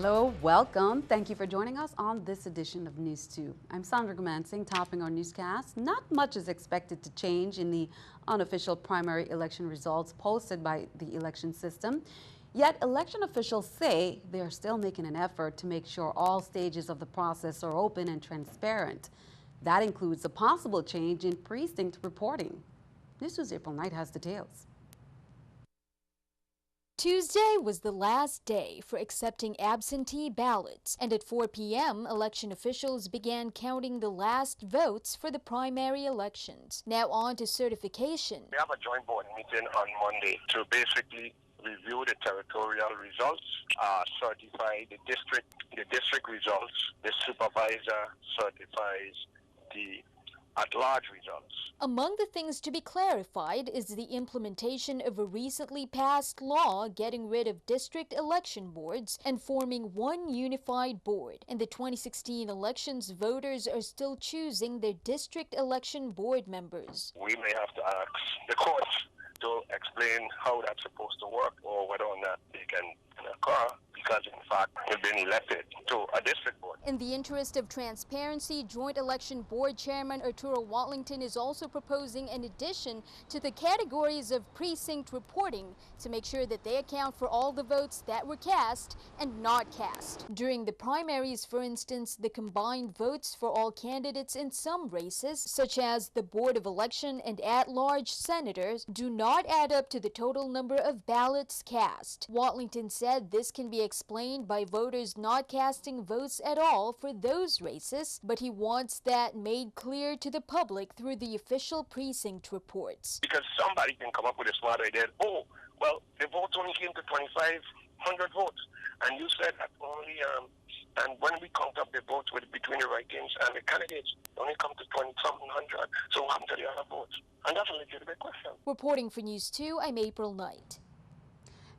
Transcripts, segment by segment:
Hello, welcome. Thank you for joining us on this edition of News 2. I'm Sandra Gumansing, topping our newscast. Not much is expected to change in the unofficial primary election results posted by the election system. Yet election officials say they are still making an effort to make sure all stages of the process are open and transparent. That includes a possible change in precinct reporting. News2's April Knight has details. Tuesday was the last day for accepting absentee ballots, and at 4 p.m., election officials began counting the last votes for the primary elections. Now on to certification. We have a joint board meeting on Monday to basically review the territorial results, certify the district results. The supervisor certifies the at-large results. Among the things to be clarified is the implementation of a recently passed law getting rid of district election boards and forming one unified board. In the 2016 elections, voters are still choosing their district election board members. We may have to ask the courts to explain how that's supposed to work or whether or not they can occur, because in fact they've been elected to a district board. In the interest of transparency, Joint Election Board Chairman Arturo Watlington is also proposing an addition to the categories of precinct reporting to make sure that they account for all the votes that were cast and not cast. During the primaries, for instance, the combined votes for all candidates in some races, such as the Board of Election and at-large senators, do not add up to the total number of ballots cast. Watlington said this can be explained by voters not casting votes at all for those races, but he wants that made clear to the public through the official precinct reports. Because somebody can come up with a smart idea, oh, well, the votes only came to 2,500 votes, and you said that only, and when we count up the votes between the write-ins and the candidates, they only come to 20-something hundred, so what happened to the other votes? And that's a legitimate question. Reporting for News 2, I'm April Knight.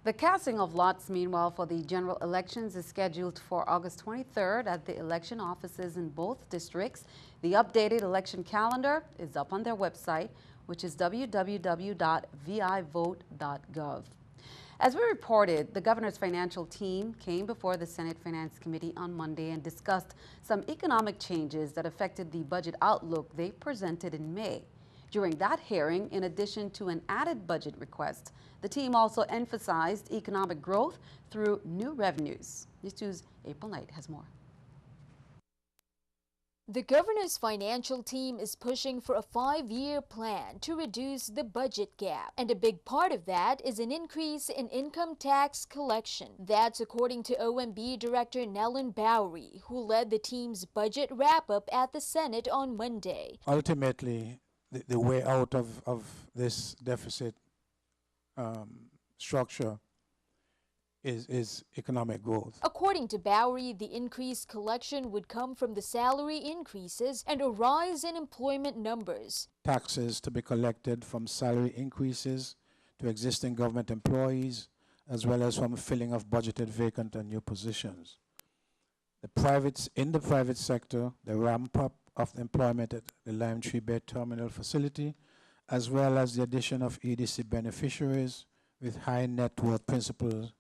The casting of lots, meanwhile, for the general elections is scheduled for August 23rd at the election offices in both districts. The updated election calendar is up on their website, which is www.vivote.gov. As we reported, the governor's financial team came before the Senate Finance Committee on Monday and discussed some economic changes that affected the budget outlook they presented in May. During that hearing, in addition to an added budget request, the team also emphasized economic growth through new revenues. News2's April Knight has more. The governor's financial team is pushing for a 5-year plan to reduce the budget gap, and a big part of that is an increase in income tax collection. That's according to OMB Director Nellen Bowery, who led the team's budget wrap-up at the Senate on Monday. Ultimately, the way out of this deficit structure is economic growth. According to Bowery, the increased collection would come from the salary increases and a rise in employment numbers. Taxes to be collected from salary increases to existing government employees, as well as from filling of budgeted vacant and new positions. In the private sector, the ramp up of employment at the Lime Tree Bay Terminal facility, as well as the addition of EDC beneficiaries with high net worth principals,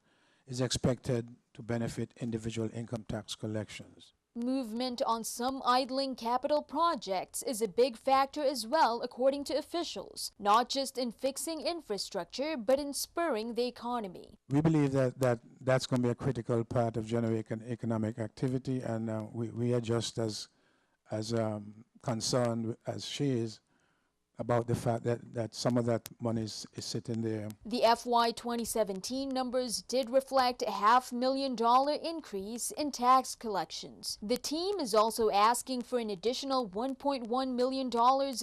is expected to benefit individual income tax collections. Movement on some idling capital projects is a big factor as well, according to officials, not just in fixing infrastructure, but in spurring the economy. We believe that's going to be a critical part of generating economic activity, and we are just as concerned as she is about the fact that some of that money is sitting there. The FY 2017 numbers did reflect a $500,000 increase in tax collections. The team is also asking for an additional $1.1 million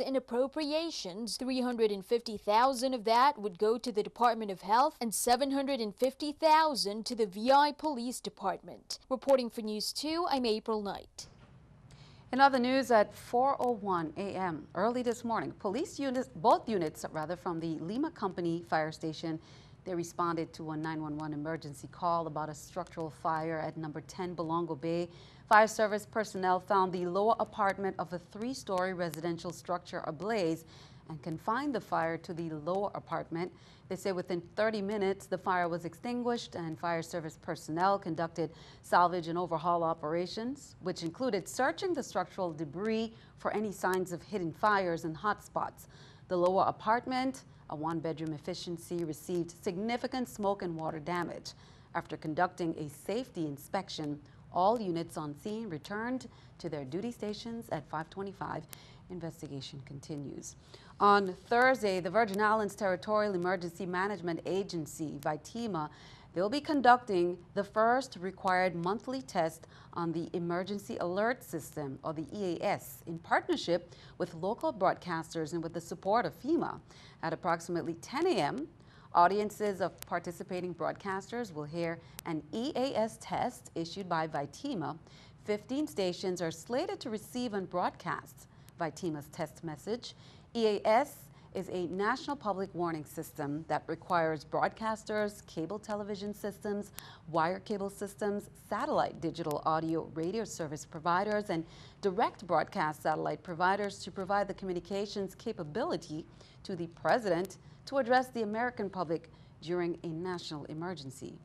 in appropriations. $350,000 of that would go to the Department of Health and $750,000 to the VI Police Department. Reporting for News 2, I'm April Knight. In other news, at 4:01 a.m. early this morning, both units from the Lima Company Fire Station, they responded to a 911 emergency call about a structural fire at number 10 Belongo Bay. Fire service personnel found the lower apartment of a 3-story residential structure ablaze and confined the fire to the lower apartment. They say within 30 minutes, the fire was extinguished and fire service personnel conducted salvage and overhaul operations, which included searching the structural debris for any signs of hidden fires and hotspots. The lower apartment, a one-bedroom efficiency, received significant smoke and water damage. After conducting a safety inspection, all units on scene returned to their duty stations at 525. Investigation continues. On Thursday, the Virgin Islands Territorial Emergency Management Agency, VITEMA, they'll be conducting the first required monthly test on the Emergency Alert System, or the EAS, in partnership with local broadcasters and with the support of FEMA. At approximately 10 a.m., audiences of participating broadcasters will hear an EAS test issued by VITEMA. 15 stations are slated to receive and broadcast VITEMA's test message. EAS is a national public warning system that requires broadcasters, cable television systems, wire cable systems, satellite digital audio radio service providers, and direct broadcast satellite providers to provide the communications capability to the President to address the American public during a national emergency.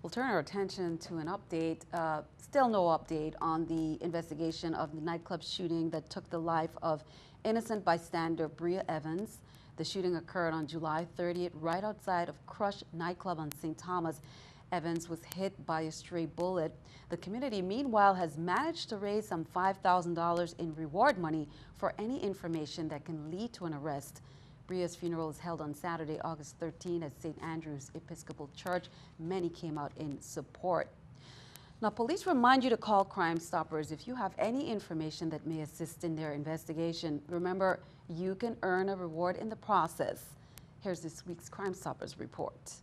We'll turn our attention to an update, still no update on the investigation of the nightclub shooting that took the life of innocent bystander Bria Evans. The shooting occurred on July 30th right outside of Crush nightclub on St. Thomas. Evans was hit by a stray bullet. The community, meanwhile, has managed to raise some $5,000 in reward money for any information that can lead to an arrest. Bria's funeral is held on Saturday, August 13 at St. Andrew's Episcopal Church. Many came out in support. Now, police remind you to call Crime Stoppers if you have any information that may assist in their investigation. Remember, you can earn a reward in the process. Here's this week's Crime Stoppers report.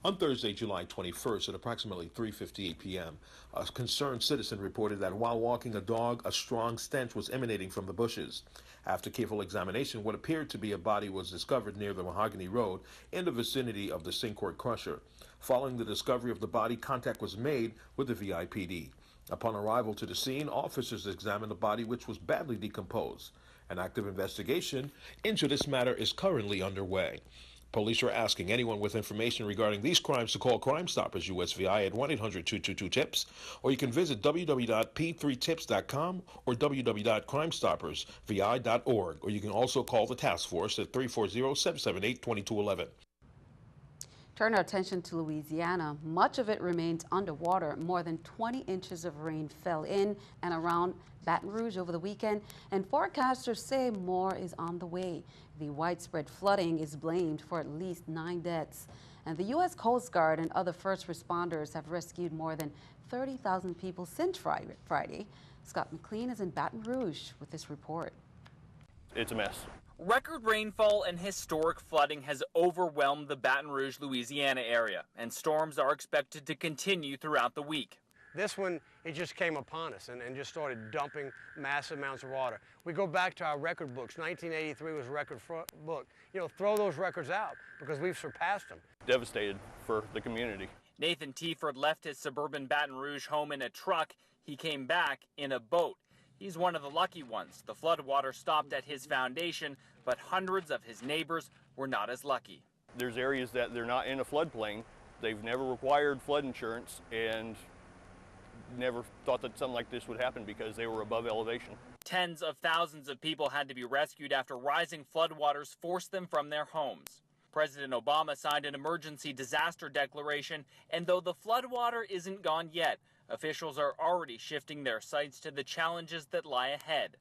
On Thursday, July 21st at approximately 3:58 p.m., a concerned citizen reported that while walking a dog, a strong stench was emanating from the bushes. After careful examination, what appeared to be a body was discovered near the Mahogany Road in the vicinity of the Cinquart Crusher. Following the discovery of the body, contact was made with the VIPD. Upon arrival to the scene, officers examined the body, which was badly decomposed. An active investigation into this matter is currently underway. Police are asking anyone with information regarding these crimes to call Crime Stoppers USVI at 1-800-222-TIPS, or you can visit www.p3tips.com or www.crimestoppersvi.org, or you can also call the task force at 340-778-2211. Turn our attention to Louisiana. Much of it remains underwater. More than 20 inches of rain fell in and around Baton Rouge over the weekend, and forecasters say more is on the way. The widespread flooding is blamed for at least 9 deaths. And the U.S. Coast Guard and other first responders have rescued more than 30,000 people since Friday. Scott McLean is in Baton Rouge with this report. It's a mess. Record rainfall and historic flooding has overwhelmed the Baton Rouge, Louisiana area, and storms are expected to continue throughout the week. This one, it just came upon us and just started dumping massive amounts of water. We go back to our record books. 1983 was a record book. You know, throw those records out because we've surpassed them. Devastated for the community. Nathan Tieford left his suburban Baton Rouge home in a truck. He came back in a boat. He's one of the lucky ones. The floodwater stopped at his foundation, but hundreds of his neighbors were not as lucky. There's areas that they're not in a floodplain. They've never required flood insurance and never thought that something like this would happen because they were above elevation. Tens of thousands of people had to be rescued after rising floodwaters forced them from their homes. President Obama signed an emergency disaster declaration, and though the floodwater isn't gone yet, officials are already shifting their sights to the challenges that lie ahead.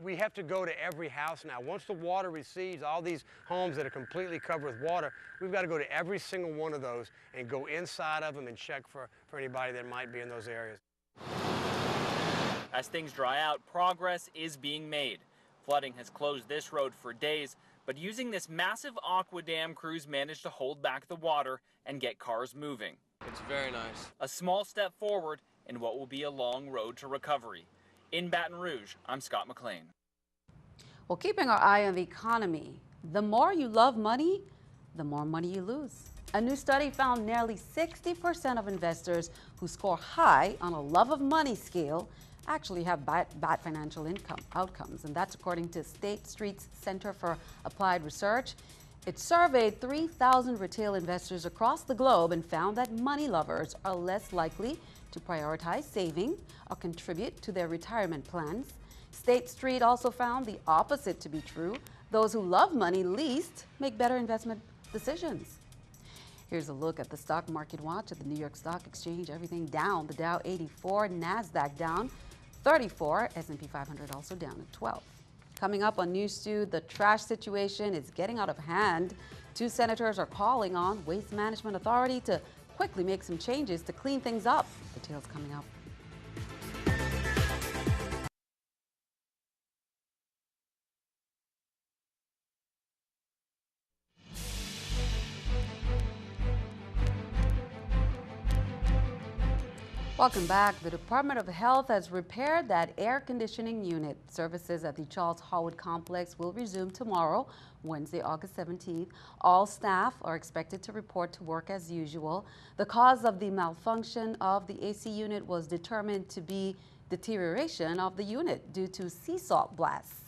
We have to go to every house now. Once the water recedes, all these homes that are completely covered with water, we've got to go to every single one of those and go inside of them and check for anybody that might be in those areas. As things dry out, progress is being made. Flooding has closed this road for days, but using this massive aqua dam, crews managed to hold back the water and get cars moving. It's very nice. A small step forward in what will be a long road to recovery. In Baton Rouge, I'm Scott McLean. Well, keeping our eye on the economy, the more you love money, the more money you lose. A new study found nearly 60% of investors who score high on a love of money scale actually have bad financial outcomes, and that's according to State Street's Center for Applied Research. It surveyed 3,000 retail investors across the globe and found that money lovers are less likely to prioritize saving or contribute to their retirement plans. State Street also found the opposite to be true. Those who love money least make better investment decisions. Here's a look at the stock market watch at the New York Stock Exchange. Everything down. The Dow 84, NASDAQ down 34, S&P 500 also down at 12. Coming up on News 2, the trash situation is getting out of hand. 2 senators are calling on Waste Management Authority to quickly make some changes to clean things up. Details coming up. Welcome back. The Department of Health has repaired that air conditioning unit. Services at the Charles Howard complex will resume tomorrow, Wednesday, August 17th. All staff are expected to report to work as usual. The cause of the malfunction of the AC unit was determined to be deterioration of the unit due to sea salt blasts.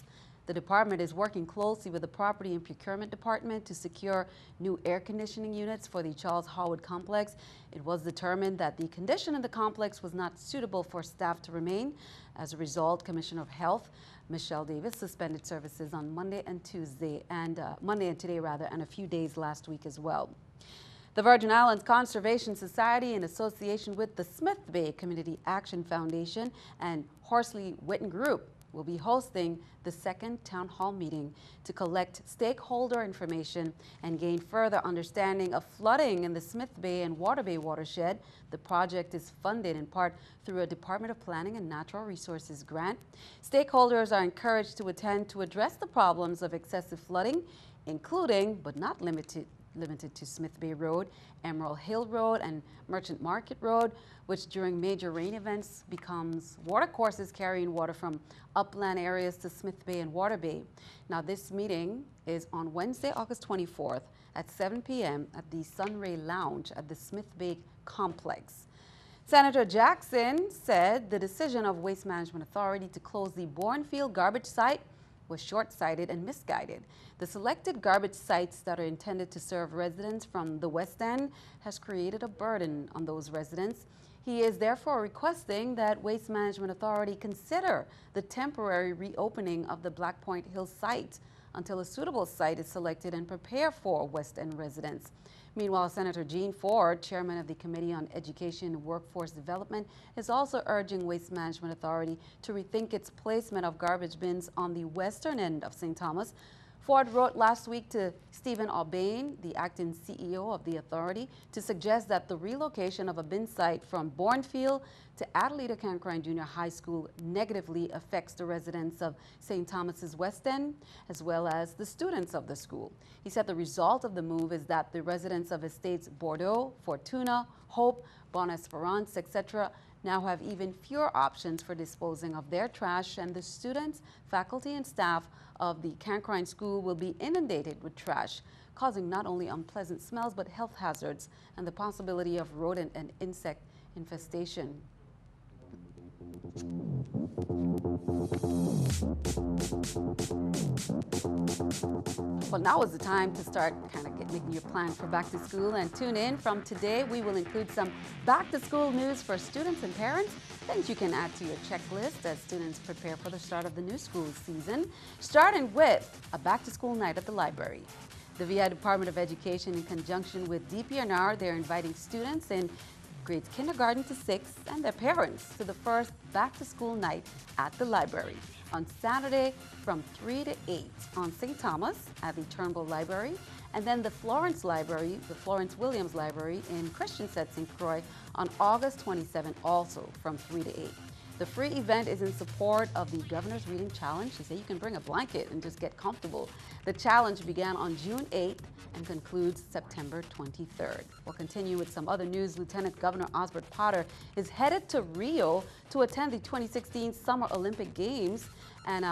The department is working closely with the Property and Procurement Department to secure new air conditioning units for the Charles Howard complex. It was determined that the condition in the complex was not suitable for staff to remain. As a result, Commissioner of Health Michelle Davis suspended services on Monday and today, and a few days last week as well. The Virgin Islands Conservation Society, in association with the Smith Bay Community Action Foundation and Horsley Witten Group, will be hosting the second town hall meeting to collect stakeholder information and gain further understanding of flooding in the Smith Bay and Water Bay watershed. The project is funded in part through a Department of Planning and Natural Resources grant. Stakeholders are encouraged to attend to address the problems of excessive flooding, including but not limited to Smith Bay Road, Emerald Hill Road, and Merchant Market Road, which during major rain events becomes watercourses carrying water from upland areas to Smith Bay and Water Bay. Now, this meeting is on Wednesday, August 24th at 7 p.m. at the Sunray Lounge at the Smith Bay complex. Senator Jackson said the decision of Waste Management Authority to close the Bournefield garbage site was short-sighted and misguided. The selected garbage sites that are intended to serve residents from the West End has created a burden on those residents. He is therefore requesting that Waste Management Authority consider the temporary reopening of the Black Point Hill site until a suitable site is selected and prepare for West End residents. Meanwhile, Senator Jean Ford, chairman of the Committee on Education and Workforce Development, is also urging Waste Management Authority to rethink its placement of garbage bins on the western end of St. Thomas. Ford wrote last week to Stephen Aubain, the acting CEO of the authority, to suggest that the relocation of a bin site from Bournefield to Adelita Cancrine Junior High School negatively affects the residents of St. Thomas's West End, as well as the students of the school. He said the result of the move is that the residents of estates Bordeaux, Fortuna, Hope, Bon Esperance, etc., now have even fewer options for disposing of their trash, and the students, faculty, and staff of the Cancrine School will be inundated with trash, causing not only unpleasant smells but health hazards and the possibility of rodent and insect infestation. Well, now is the time to start making your plan for back to school, and tune in. From today, we will include some back to school news for students and parents, things you can add to your checklist as students prepare for the start of the new school season, starting with a back to school night at the library. The VI Department of Education, in conjunction with DPNR, they're inviting students in grades kindergarten to 6 and their parents to the first back to school night at the library on Saturday from 3 to 8 on St. Thomas at the Turnbull Library, and then the Florence Library, the Florence Williams Library in Christiansted, St. Croix on August 27 also from 3 to 8. The free event is in support of the Governor's Reading Challenge. She said you can bring a blanket and just get comfortable. The challenge began on June 8th and concludes September 23rd. We'll continue with some other news. Lieutenant Governor Osbert Potter is headed to Rio to attend the 2016 Summer Olympic Games, and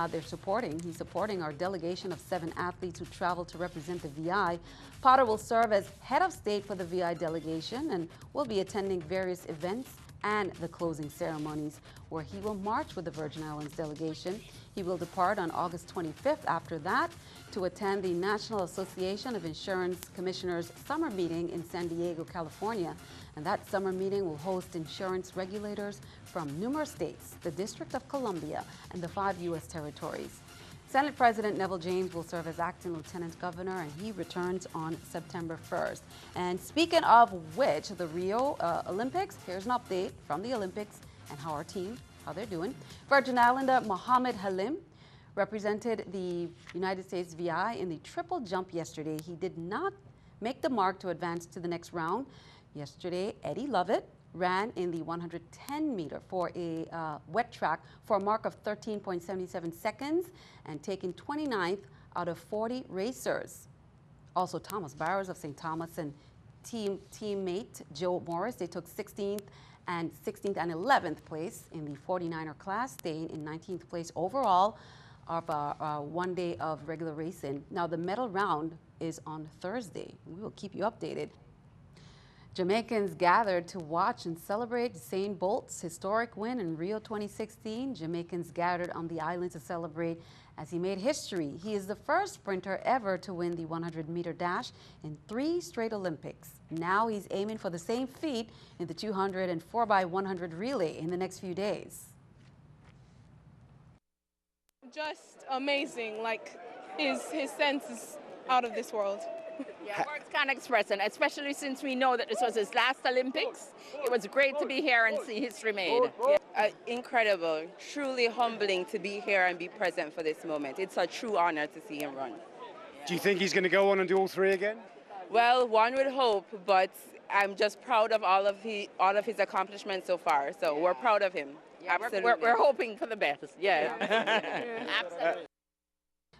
he's supporting our delegation of 7 athletes who travel to represent the VI. Potter will serve as head of state for the VI delegation and will be attending various events and the closing ceremonies, where he will march with the Virgin Islands delegation. He will depart on August 25th after that to attend the National Association of Insurance Commissioners summer meeting in San Diego, California. And that summer meeting will host insurance regulators from numerous states, the District of Columbia, and the 5 U.S. territories. Senate President Neville James will serve as acting lieutenant governor, and he returns on September 1st. And speaking of which, the Rio Olympics, here's an update from the Olympics and how they're doing. Virgin Islander Mohammed Halim represented the United States VI in the triple jump yesterday. He did not make the mark to advance to the next round. Yesterday, Eddie Lovett ran in the 110-meter for a wet track for a mark of 13.77 seconds and taking 29th out of 40 racers. Also, Thomas Bowers of St. Thomas and teammate Joe Morris, they took 16th and 11th place in the 49er class, staying in 19th place overall of one day of regular racing. Now, the medal round is on Thursday. We will keep you updated. Jamaicans gathered to watch and celebrate Usain Bolt's historic win in Rio 2016. Jamaicans gathered on the island to celebrate as he made history. He is the first sprinter ever to win the 100-meter dash in 3 straight Olympics. Now he's aiming for the same feat in the 200 and 4x100 relay in the next few days. Just amazing. Like his sense is out of this world. Yeah, words can't express it, especially since we know that this was his last Olympics. It was great to be here and see history made. Yeah. Incredible, truly humbling to be here and be present for this moment. It's a true honor to see him run. Do you think he's going to go on and do all 3 again? Well, one would hope, but I'm just proud of all of his accomplishments so far. So we're proud of him. Yeah, absolutely. We're hoping for the best. Yeah. Absolutely.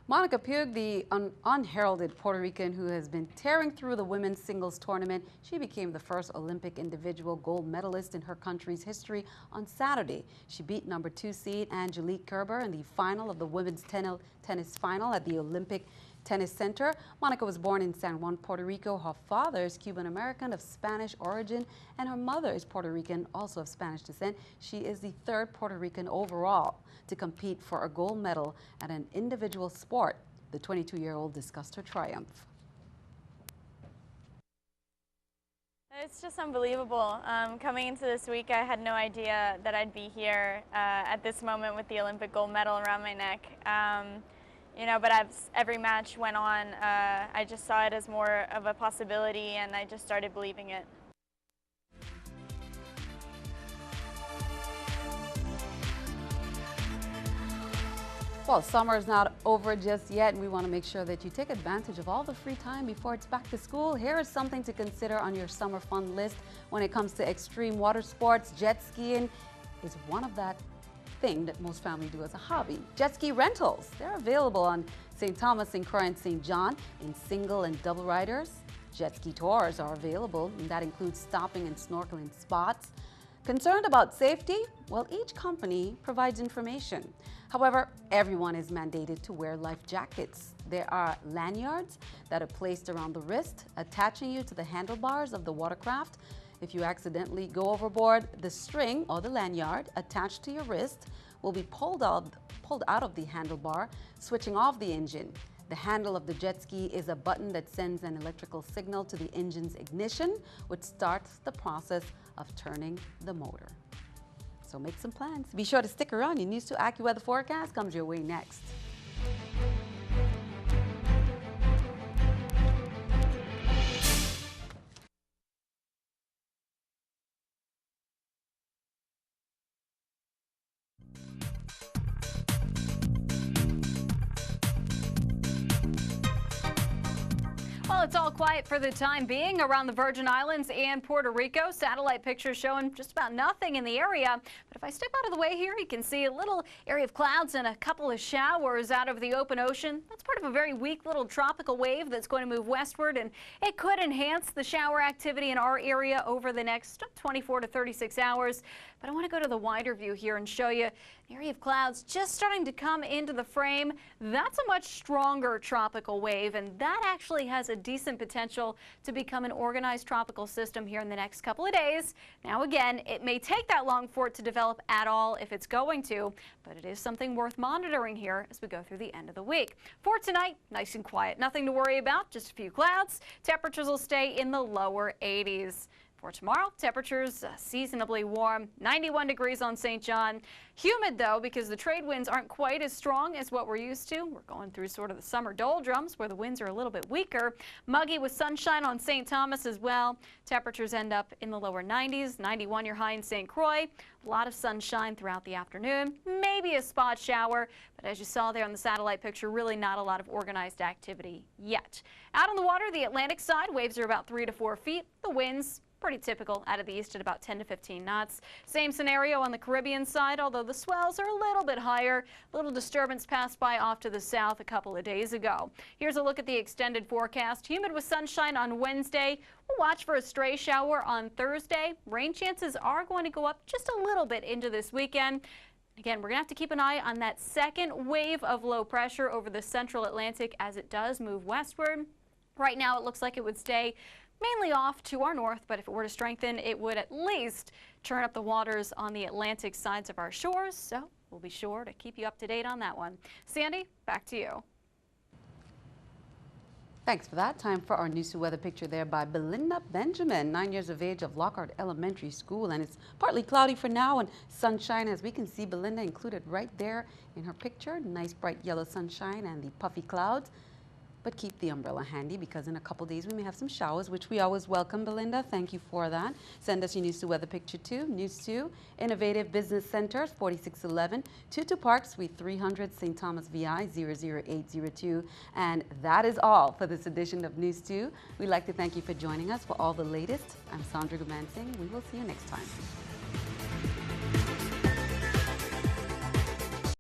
Monica Pugh, the unheralded Puerto Rican who has been tearing through the women's singles tournament, she became the first Olympic individual gold medalist in her country's history on Saturday. She beat number 2 seed Angelique Kerber in the final of the women's tennis final at the Olympic Tennis Center. Monica was born in San Juan, Puerto Rico. Her father is Cuban-American of Spanish origin, and her mother is Puerto Rican, also of Spanish descent. She is the 3rd Puerto Rican overall to compete for a gold medal at an individual sport. The 22-year-old discussed her triumph. It's just unbelievable. Coming into this week, I had no idea that I'd be here at this moment with the Olympic gold medal around my neck. You know, but as every match went on, I just saw it as more of a possibility, and I just started believing it. Well, summer is not over just yet, and we want to make sure that you take advantage of all the free time before it's back to school. Here is something to consider on your summer fun list when it comes to extreme water sports. Jet skiing is one of that thing that most families do as a hobby. Jet ski rentals, they're available on St. Thomas, St. Croix, and St. John in single and double riders. Jet ski tours are available, and that includes stopping and snorkeling spots. Concerned about safety? Well, each company provides information. However, everyone is mandated to wear life jackets. There are lanyards that are placed around the wrist, attaching you to the handlebars of the watercraft. If you accidentally go overboard, the string or the lanyard attached to your wrist will be pulled out of the handlebar, switching off the engine. The handle of the jet ski is a button that sends an electrical signal to the engine's ignition, which starts the process of turning the motor. So make some plans. Be sure to stick around. Your News 2 AccuWeather forecast comes your way next. Well, it's all quiet for the time being around the Virgin Islands and Puerto Rico. Satellite pictures showing just about nothing in the area. But if I step out of the way here, you can see a little area of clouds and a couple of showers out over the open ocean. That's part of a very weak little tropical wave that's going to move westward, and it could enhance the shower activity in our area over the next 24 to 36 hours. But I want to go to the wider view here and show you An area of clouds just starting to come into the frame. That's a much stronger tropical wave, and that actually has a decent potential to become an organized tropical system here in the next couple of days. Now again, it may take that long for it to develop at all if it's going to, but it is something worth monitoring here as we go through the end of the week. For tonight, nice and quiet. Nothing to worry about, just a few clouds. Temperatures will stay in the lower 80s. For tomorrow, temperatures seasonably warm, 91 degrees on St. John. Humid, though, because the trade winds aren't quite as strong as what we're used to. We're going through sort of the summer doldrums where the winds are a little bit weaker. Muggy with sunshine on St. Thomas as well. Temperatures end up in the lower 90s, 91 your high in St. Croix. A lot of sunshine throughout the afternoon, maybe a spot shower, but as you saw there on the satellite picture, really not a lot of organized activity yet. Out on the water, the Atlantic side, waves are about 3 to 4 feet. The winds pretty typical out of the east at about 10 to 15 knots. Same scenario on the Caribbean side, although the swells are a little bit higher. A little disturbance passed by off to the south a couple of days ago. Here's a look at the extended forecast. Humid with sunshine on Wednesday. We'll watch for a stray shower on Thursday. Rain chances are going to go up just a little bit into this weekend. Again, we're going to have to keep an eye on that second wave of low pressure over the central Atlantic as it does move westward. Right now, it looks like it would stay mainly off to our north, but if it were to strengthen, it would at least churn up the waters on the Atlantic sides of our shores, so we'll be sure to keep you up to date on that one. Sandy, back to you. Thanks for that. Time for our News 2 weather picture there by Belinda Benjamin, 9 years of age, of Lockhart Elementary School, and it's partly cloudy for now and sunshine, as we can see Belinda included right there in her picture. Nice bright yellow sunshine and the puffy clouds. But keep the umbrella handy because in a couple days we may have some showers, which we always welcome, Belinda. Thank you for that. Send us your News 2 weather picture too. News 2, Innovative Business Center, 4611 Tutu Park, Suite 300, St. Thomas, VI 00802. And that is all for this edition of News 2. We'd like to thank you for joining us for all the latest. I'm Sandra Gumansing. We will see you next time.